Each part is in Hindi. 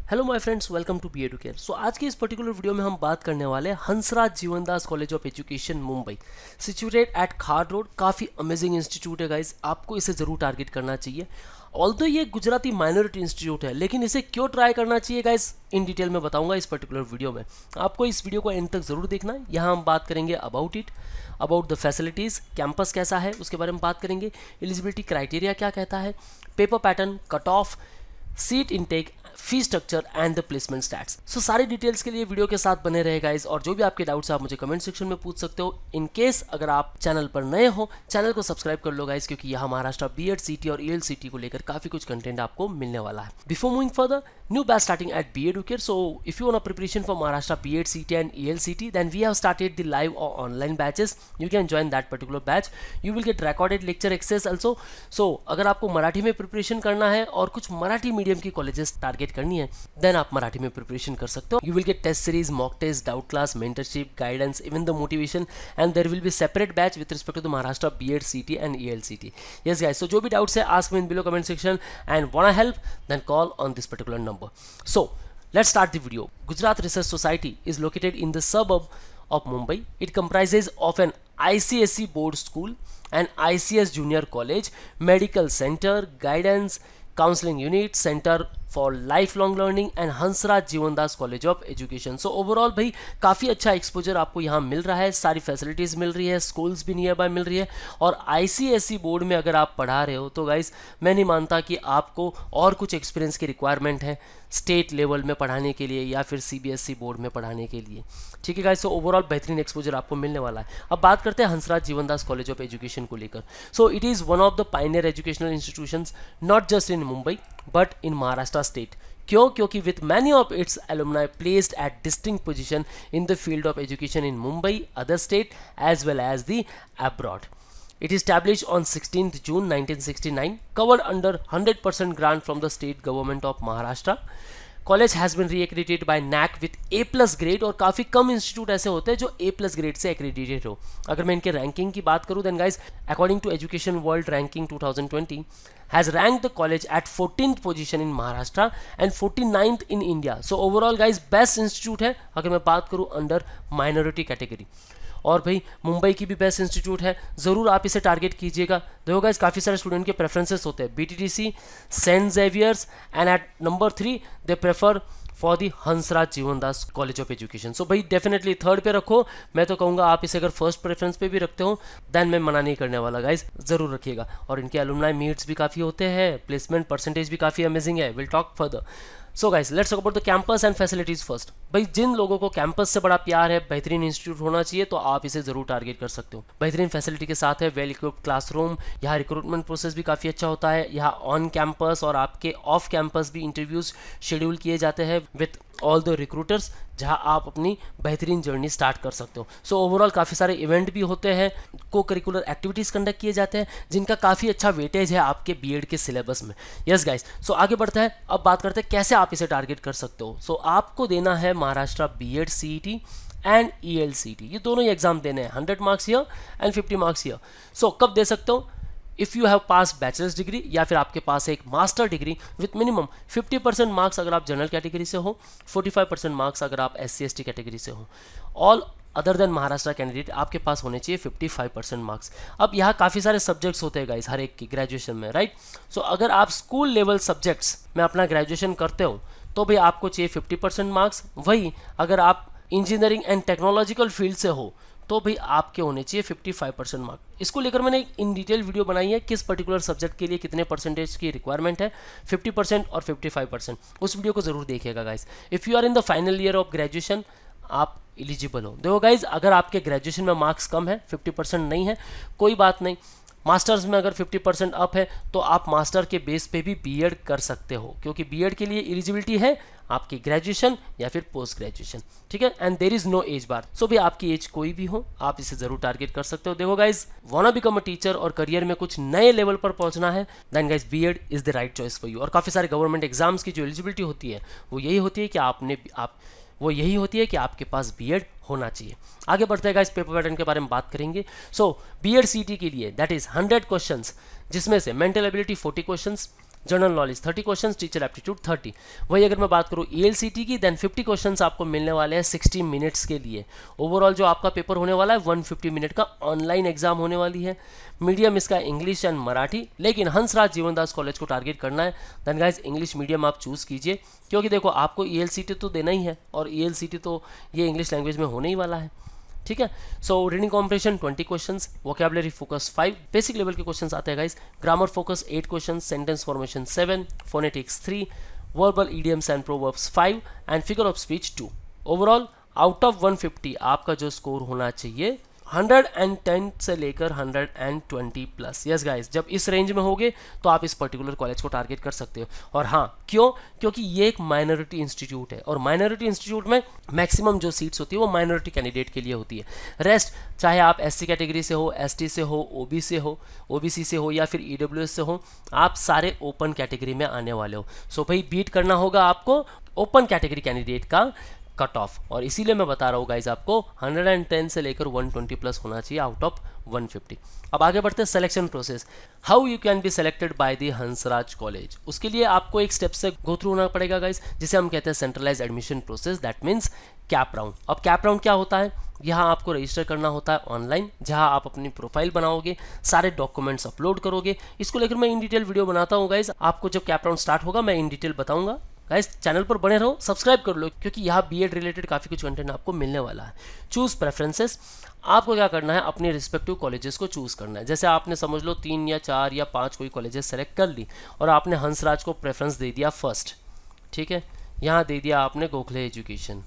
Hello my friends, welcome to B Educare. So आज की इस पर्टिकुलर वीडियो में हम बात करने वाले हैं Hansraj Jivandas college of education Mumbai, situated at खार रोड। काफ़ी अमेजिंग इंस्टीट्यूट है गाइस, आपको इसे ज़रूर टारगेट करना चाहिए। ऑल्दो ये गुजराती माइनॉरिटी इंस्टीट्यूट है, लेकिन इसे क्यों ट्राई करना चाहिए गाइस, इन डिटेल में बताऊंगा इस पर्टिकुलर वीडियो में। आपको इस वीडियो को एंड तक ज़रूर देखना है। यहाँ हम बात करेंगे about it, about the facilities, campus कैसा है उसके बारे में बात करेंगे, एलिजिबिलिटी क्राइटेरिया क्या कहता है, paper pattern, cut off, seat intake, fee structure and the placement stats. So सारी डिटेल्स के लिए वीडियो के साथ बने रहे गाइस, और जो भी आपके डाउट्स आप मुझे कमेंट सेक्शन में पूछ सकते हो। इन केस अगर आप चैनल पर नए हो, चैनल को सब्सक्राइब कर लो गाइस, क्योंकि यहाँ महाराष्ट्र बीएड सीटी और ईएलसीटी को लेकर काफी कुछ कंटेंट आपको मिलने वाला है। Before moving further, new batch starting at B Educare. So if you want preparation for Maharashtra BEd CET and ELCT, then we have started the live or online batches. You can join that particular batch. You will get recorded lecture access also. So अगर आपको मराठी में प्रिपरेशन करना है और कुछ मराठी मीडियम की कॉलेजेस टारगेट करनी है, देन आप मराठी में प्रिपरेशन कर सकते हो। You will get test series, mock test, doubt class, mentorship, guidance, even the motivation, and there will be separate batch with respect to the Maharashtra BEd CET and ELCT. Yes guys, so जो भी डाउट्स है ask me in below comment section, and want help then call on this particular number. So let's start the video. Gujarat Research Society is located in the suburb of Mumbai. It comprises of an ICSE board school, an ICS junior college, medical center, guidance, counseling unit, center for lifelong learning and Hansraj Jivandas college of education. So overall भाई काफ़ी अच्छा एक्सपोजर आपको यहाँ मिल रहा है, सारी फैसिलिटीज़ मिल रही है, स्कूल्स भी नियर बाय मिल रही है। और आईसीएसई बोर्ड में अगर आप पढ़ा रहे हो तो गाइस मैं नहीं मानता कि आपको और कुछ एक्सपीरियंस की रिक्वायरमेंट है स्टेट लेवल में पढ़ाने के लिए या फिर सीबीएसई बोर्ड में पढ़ाने के लिए। ठीक है गाइस, सो ओवरऑल बेहतरीन एक्सपोजर आपको मिलने वाला है। अब बात करते हैं Hansraj Jivandas college of education को लेकर। So it is one of the pioneer educational institutions not just in Mumbai but in Maharashtra state. क्यों? क्योंकि with many of its alumni placed at distinct position in the field of education in Mumbai, other state as well as the abroad. It is established on 16th June 1969, covered under 100% grant from the state government of Maharashtra. College has been reaccredited by NAAC with A+ grade, और काफ़ी कम इंस्टीट्यूट ऐसे होते हैं जो A+ ग्रेड से एक्रेडिटेड हो। अगर मैं इनके रैंकिंग की बात करूं, then guys according to education world ranking 2020 has ranked the college at 14th position in Maharashtra and 49th in India. So overall guys best institute है अगर मैं बात करूँ अंडर माइनॉरिटी कैटेगरी। और भाई मुंबई की भी बेस्ट इंस्टीट्यूट है, ज़रूर आप इसे टारगेट कीजिएगा। देखो गाइस काफ़ी सारे स्टूडेंट के प्रेफरेंसेस होते हैं, BTTC, Saint Xavier's, and at number 3 they prefer for the Hansraj Jivandas college of education. So भाई डेफिनेटली थर्ड पे रखो। मैं तो कहूँगा आप इसे अगर फर्स्ट प्रेफरेंस पे भी रखते हो देन मैं मना नहीं करने वाला गाइस, ज़रूर रखिएगा। और इनके एलुमनाई मीट्स भी काफ़ी होते हैं, प्लेसमेंट परसेंटेज भी काफ़ी अमेजिंग है। Will talk further. So guys let's talk about the campus and facilities first. भाई जिन लोगों को कैंपस से बड़ा प्यार है, बेहतरीन इंस्टीट्यूट होना चाहिए, तो आप इसे जरूर टारगेट कर सकते हो। बेहतरीन फैसिलिटी के साथ है, वेल इक्विप्ड क्लासरूम, यहाँ रिक्रूटमेंट प्रोसेस भी काफ़ी अच्छा होता है। यहाँ ऑन कैंपस और आपके ऑफ कैंपस भी इंटरव्यूज शेड्यूल किए जाते हैं विथ ऑल द रिक्रूटर्स, जहाँ आप अपनी बेहतरीन जर्नी स्टार्ट कर सकते हो। सो ओवरऑल काफ़ी सारे इवेंट भी होते हैं, को करिकुलर एक्टिविटीज़ कंडक्ट किए जाते हैं, जिनका काफ़ी अच्छा वेटेज है आपके बीएड के सिलेबस में। यस गाइस, सो आगे बढ़ते हैं। अब बात करते हैं कैसे आप इसे टारगेट कर सकते हो। सो आपको देना है Maharashtra BEd CET and ELCT, ये दोनों ही एग्जाम देने हैं, 100 marks year and 50 marks year. So कब दे सकते हो? If you have pass bachelor's degree या फिर आपके पास एक master degree with minimum 50% marks अगर आप जनरल कैटेगरी से हो, 45% मार्क्स अगर आप SC/ST कैटेगरी से हो। All other than Maharashtra candidate आपके पास होने चाहिए 55% मार्क्स। अब यहाँ काफ़ी सारे सब्जेक्ट्स होते हैं गाइस हर एक की ग्रेजुएशन में, राइट। सो अगर आप स्कूल लेवल सब्जेक्ट्स में अपना ग्रेजुएशन करते हो तो भाई आपको चाहिए 50% मार्क्स। वही अगर आप इंजीनियरिंग एंड टेक्नोलॉजिकल फील्ड से हो तो भाई आपके होने चाहिए 55% मार्क्स। इसको लेकर मैंने एक इन डिटेल वीडियो बनाई है, किस पर्टिकुलर सब्जेक्ट के लिए कितने परसेंटेज की रिक्वायरमेंट है, 50% और 55%। उस वीडियो को जरूर देखिएगा guys. If you are in the final year of graduation आप एलिजिबल हो। देखो गाइज अगर आपके ग्रेजुएशन में मार्क्स कम है, 50% नहीं है, कोई बात नहीं। मास्टर्स में अगर 50% अप है तो आप मास्टर के बेस पे भी बीएड कर सकते हो, क्योंकि बीएड के लिए एलिजिबिलिटी है आपकी ग्रेजुएशन या फिर पोस्ट ग्रेजुएशन। ठीक है, and there is no age bar. So भी आपकी एज कोई भी हो आप इसे जरूर टारगेट कर सकते हो। देखो guys wanna become a teacher और करियर में कुछ नए लेवल पर पहुंचना है, then guys BEd is the right choice for you. और काफ़ी सारे गवर्नमेंट एग्जाम्स की जो एलिजिबिलिटी होती है वो यही होती है कि आपके पास बीएड होना चाहिए। आगे बढ़ते हैं गाइस, पेपर पैटर्न के बारे में बात करेंगे। सो बीएड सीटी के लिए दैट इज 100 क्वेश्चंस, जिसमें से mental ability 40 questions, general knowledge 30 questions, teacher aptitude 30। वही अगर मैं बात करूँ ELCT की, देन 50 क्वेश्चंस आपको मिलने वाले हैं 60 मिनट्स के लिए। ओवरऑल जो आपका पेपर होने वाला है 150 मिनट का ऑनलाइन एग्जाम होने वाली है। मीडियम इसका इंग्लिश एंड मराठी, लेकिन हंसराज जीवनदास कॉलेज को टारगेट करना है। देन गाइज इंग्लिश मीडियम आप चूज़ कीजिए, क्योंकि देखो आपको ELCT तो देना ही है, और ELCT तो ये इंग्लिश लैंग्वेज में होने ही वाला है, ठीक है। So reading comprehension 20 questions, vocabulary focus 5, basic level के क्वेश्चंस आते हैं guys. Grammar focus 8 questions, sentence formation 7, phonetics 3, verbal idioms and proverbs 5 and figure of speech 2। Overall out of 150 आपका जो स्कोर होना चाहिए 110 से लेकर 120 प्लस। यस गाइस, जब इस रेंज में होगे तो आप इस पर्टिकुलर कॉलेज को टारगेट कर सकते हो। और हाँ, क्यों? क्योंकि ये एक माइनॉरिटी इंस्टीट्यूट है, और माइनॉरिटी इंस्टीट्यूट में मैक्सिमम जो सीट्स होती है वो माइनॉरिटी कैंडिडेट के लिए होती है। रेस्ट चाहे आप SC कैटेगरी से हो, ST से हो, OBC से हो या फिर EWS से हो, आप सारे ओपन कैटेगरी में आने वाले हो। सो भाई बीट करना होगा आपको ओपन कैटेगरी कैंडिडेट का कट ऑफ, और इसीलिए मैं बता रहा हूँ गाइज आपको 110 से लेकर 120 प्लस होना चाहिए आउट ऑफ 150। अब आगे बढ़ते हैं selection process, how you can be selected by the Hansraj college. उसके लिए आपको एक स्टेप से गो थ्रू होना पड़ेगा गाइज, जिसे हम कहते हैं centralise admission process, that means CAP round. अब कैप राउंड क्या होता है? यहाँ आपको रजिस्टर करना होता है ऑनलाइन, जहाँ आप अपनी प्रोफाइल बनाओगे, सारे डॉक्यूमेंट्स अपलोड करोगे। इसको लेकर मैं इन डिटेल वीडियो बनाता हूँ गाइज, आपको जब कैप राउंड स्टार्ट होगा मैं इन डिटेल बताऊंगा। गाइस चैनल पर बने रहो, सब्सक्राइब कर लो, क्योंकि यहाँ B.Ed रिलेटेड काफ़ी कुछ कंटेंट आपको मिलने वाला है। चूज़ प्रेफरेंसेस, आपको क्या करना है, अपने रिस्पेक्टिव कॉलेजेस को चूज़ करना है। जैसे आपने समझ लो 3 या 4 या 5 कोई कॉलेजेस सेलेक्ट कर ली, और आपने हंसराज को प्रेफरेंस दे दिया फर्स्ट, ठीक है। यहाँ दे दिया आपने गोखले एजुकेशन,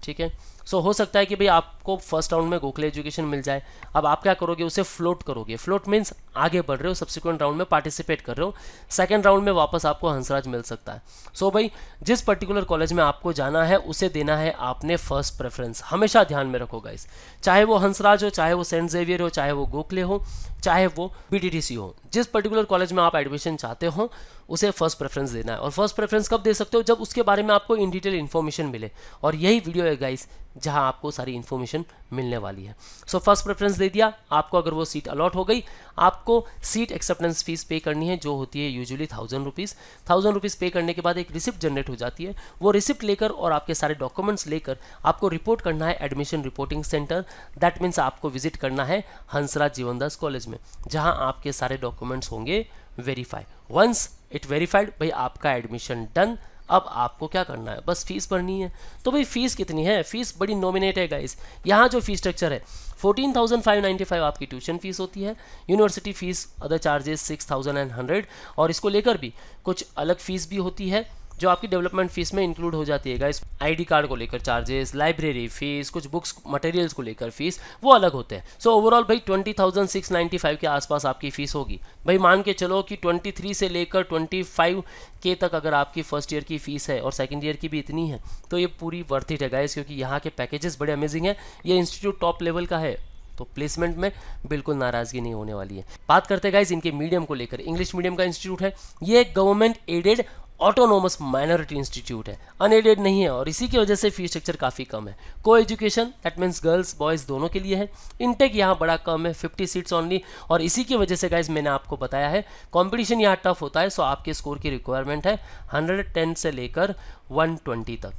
ठीक है। सो हो सकता है कि भाई आपको फर्स्ट राउंड में गोखले एजुकेशन मिल जाए। अब आप क्या करोगे, उसे फ्लोट करोगे। फ्लोट मीन्स आगे बढ़ रहे हो, सब्सिक्वेंट राउंड में पार्टिसिपेट कर रहे हो, सेकंड राउंड में वापस आपको हंसराज मिल सकता है। सो भाई जिस पर्टिकुलर कॉलेज में आपको जाना है उसे देना है आपने फर्स्ट प्रेफरेंस, हमेशा ध्यान में रखो गाइस। चाहे वो हंसराज हो, चाहे वो सेंट जेवियर हो, चाहे वो गोखले हो, चाहे वो BTTC हो, जिस पर्टिकुलर कॉलेज में आप एडमिशन चाहते हो उसे फर्स्ट प्रेफरेंस देना है। और फर्स्ट प्रेफरेंस कब दे सकते हो? जब उसके बारे में आपको इन डिटेल इन्फॉर्मेशन मिले, और यही वीडियो है गाइस जहां आपको सारी इन्फॉर्मेशन मिलने वाली है। सो फर्स्ट प्रेफरेंस दे दिया आपको, अगर वो सीट अलॉट हो गई, आपको सीट एक्सेप्टेंस फीस पे करनी है, जो होती है यूजुअली 1000 रुपीज़। 1000 रुपीज़ पे करने के बाद एक रिसिप्ट जनरेट हो जाती है। वो रिसिप्ट लेकर और आपके सारे डॉक्यूमेंट्स लेकर आपको रिपोर्ट करना है admission reporting centre, that means आपको विजिट करना है हंसराज जीवनदास कॉलेज में, जहाँ आपके सारे डॉक्यूमेंट्स होंगे वेरीफाई। वंस इट वेरीफाइड, भाई आपका एडमिशन डन। अब आपको क्या करना है, बस फीस भरनी है। तो भाई फीस कितनी है? फीस बड़ी नॉमिनेट है गाइस। यहाँ जो फीस स्ट्रक्चर है 14,595 आपकी ट्यूशन फीस होती है, यूनिवर्सिटी फीस, अदर चार्जेस 6,100, और इसको लेकर भी कुछ अलग फीस भी होती है जो आपकी डेवलपमेंट फीस में इंक्लूड हो जाती है गाइस। ID कार्ड को लेकर चार्जेस, लाइब्रेरी फीस, कुछ बुक्स मटेरियल्स को लेकर फीस, वो अलग होते हैं। सो ओवरऑल भाई 20,695 के आसपास आपकी फीस होगी। भाई मान के चलो कि 23 से लेकर 25K तक अगर आपकी फर्स्ट ईयर की फीस है और सेकंड ईयर की भी इतनी है, तो ये पूरी वर्थ इट है गाइस, क्योंकि यहाँ के पैकेजेस बड़े अमेजिंग है। ये इंस्टीट्यूट टॉप लेवल का है, तो प्लेसमेंट में बिल्कुल नाराजगी नहीं होने वाली है। बात करते हैं गाइस इनके मीडियम को लेकर। इंग्लिश मीडियम का इंस्टीट्यूट है, ये government aided autonomous minority institute है, अनएडेड नहीं है, और इसी की वजह से फीस स्ट्रक्चर काफ़ी कम है। को education, that means girls boys दोनों के लिए है। इनटेक यहाँ बड़ा कम है, 50 सीट्स ओनली, और इसी की वजह से गाइज मैंने आपको बताया है कंपटीशन यहाँ टफ होता है। सो आपके स्कोर की रिक्वायरमेंट है 110 से लेकर 120 तक,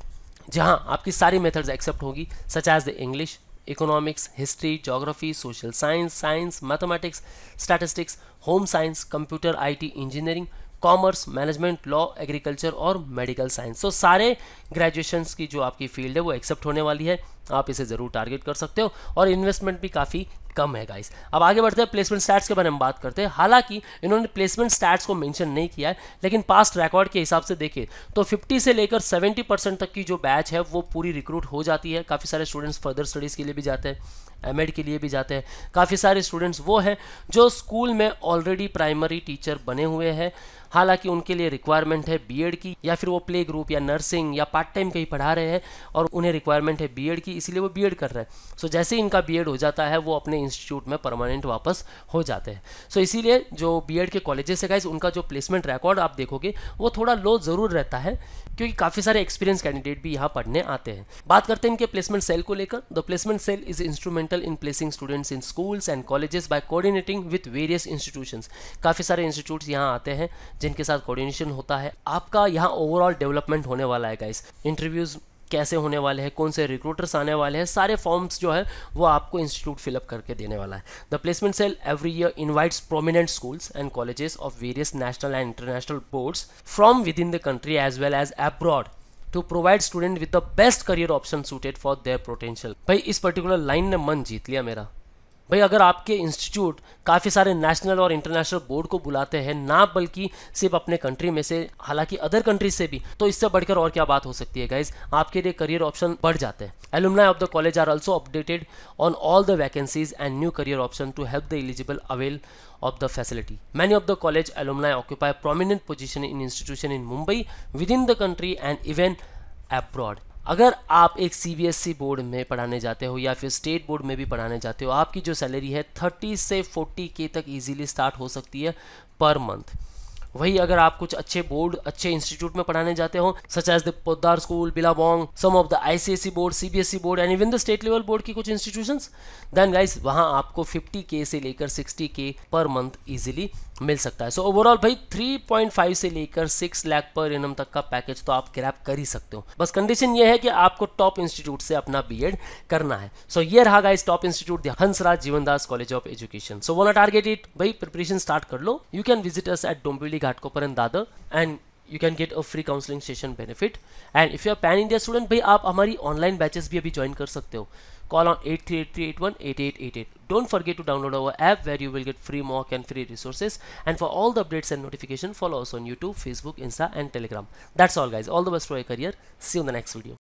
जहाँ आपकी सारी मेथड्स एक्सेप्ट होगी, such as the English, economics, history, geography, social science, mathematics, statistics, home science, computer, IT, engineering, commerce, management, law, agriculture और मेडिकल साइंस। सो सारे ग्रेजुएशंस की जो आपकी फील्ड है वो एक्सेप्ट होने वाली है। आप इसे ज़रूर टारगेट कर सकते हो, और इन्वेस्टमेंट भी काफ़ी कम है गाइस। अब आगे बढ़ते हैं, प्लेसमेंट स्टैट्स के बारे में बात करते हैं। हालांकि इन्होंने प्लेसमेंट स्टैट्स को मेंशन नहीं किया है, लेकिन पास्ट रिकॉर्ड के हिसाब से देखें तो 50 से लेकर 70% तक की जो बैच है वो पूरी रिक्रूट हो जाती है। काफ़ी सारे स्टूडेंट्स फर्दर स्टडीज़ के लिए भी जाते हैं, MAd के लिए भी जाते हैं। काफ़ी सारे स्टूडेंट्स वो हैं जो स्कूल में ऑलरेडी प्राइमरी टीचर बने हुए हैं, हालांकि उनके लिए रिक्वायरमेंट है B.Ed की, या फिर वो प्ले ग्रुप या नर्सिंग या पार्ट टाइम कहीं पढ़ा रहे हैं और उन्हें रिक्वायरमेंट है B.Ed की, इसलिए वो B.Ed कर रहे हैं। सो जैसे ही इनका B.Ed हो जाता है वो अपने इंस्टीट्यूट में परमानेंट वापस हो जाते हैं। सो इसीलिए जो बीएड के कॉलेजेस है गाइज, उनका जो प्लेसमेंट रिकॉर्ड आप देखोगे वो थोड़ा लो ज़रूर रहता है, क्योंकि काफ़ी सारे एक्सपीरियंस कैंडिडेट भी यहाँ पढ़ने आते हैं। बात करते हैं इनके प्लेसमेंट सेल को लेकर। The placement cell is instrumental in placing students in schools and colleges by coordinating with various institutions. काफ़ी सारे इंस्टीट्यूट्स यहाँ आते हैं जिनके साथ कोऑर्डिनेशन होता है। आपका यहाँ ओवरऑल डेवलपमेंट होने वाला है गाइस। इंटरव्यूज़ कैसे होने वाले हैं, कौन से रिक्रूटर्स आने वाले हैं, सारे फॉर्म्स जो है वो आपको इंस्टीट्यूट फिलअप करके देने वाला है। The placement cell every year invites prominent schools and colleges of various national and international boards from within the country as well as abroad to provide student with the best career option suited for their potential. भाई इस पर्टिकुलर लाइन ने मन जीत लिया मेरा। भाई अगर आपके इंस्टीट्यूट काफ़ी सारे नेशनल और इंटरनेशनल बोर्ड को बुलाते हैं, ना बल्कि सिर्फ अपने कंट्री में से, हालांकि अदर कंट्री से भी, तो इससे बढ़कर और क्या बात हो सकती है गाइज। आपके लिए करियर ऑप्शन बढ़ जाते हैं। Alumni of the college are also updated on all the vacancies and new career option to help the eligible avail of the facility. Many of the college alumni occupy prominent position in institution in Mumbai, within the country and even abroad. अगर आप एक CBSE बोर्ड में पढ़ाने जाते हो या फिर स्टेट बोर्ड में भी पढ़ाने जाते हो, आपकी जो सैलरी है 30 से 40K तक इजीली स्टार्ट हो सकती है पर मंथ। वही अगर आप कुछ अच्छे बोर्ड, अच्छे इंस्टीट्यूट में पढ़ाने जाते हो, such as the Poddar school, Billabong, some of the ICSE board, CBSE board and even the state level board की कुछ इंस्टीट्यूशंस, देन गाइस वहां आपको 50K से लेकर 60K पर मंथ इजीली मिल सकता है। सो ओवरऑल भाई 3.5 से लेकर 6 लाख पर एनम तक का पैकेज तो आप ग्रैब कर ही सकते हो। बस कंडीशन ये है कि आपको टॉप इंस्टीट्यूट से अपना बीएड करना है। सो ये रहा guys top institute Hansraj Jivandas college of education. So want target it, भाई प्रिपरेशन स्टार्ट कर लो। You can visit us at Dombivli Ghatkopar and Dadar and you can get a free counseling session benefit. And if you are pan India student, भाई आप हमारी ऑनलाइन बैचेस भी अभी ज्वाइन कर सकते हो। Call on 8383818888. Don't forget to download our app where you will get free mock and free resources. And for all the updates and notification, follow us on YouTube, Facebook, Insta and Telegram. That's all guys. All the best for your career. See you in the next video.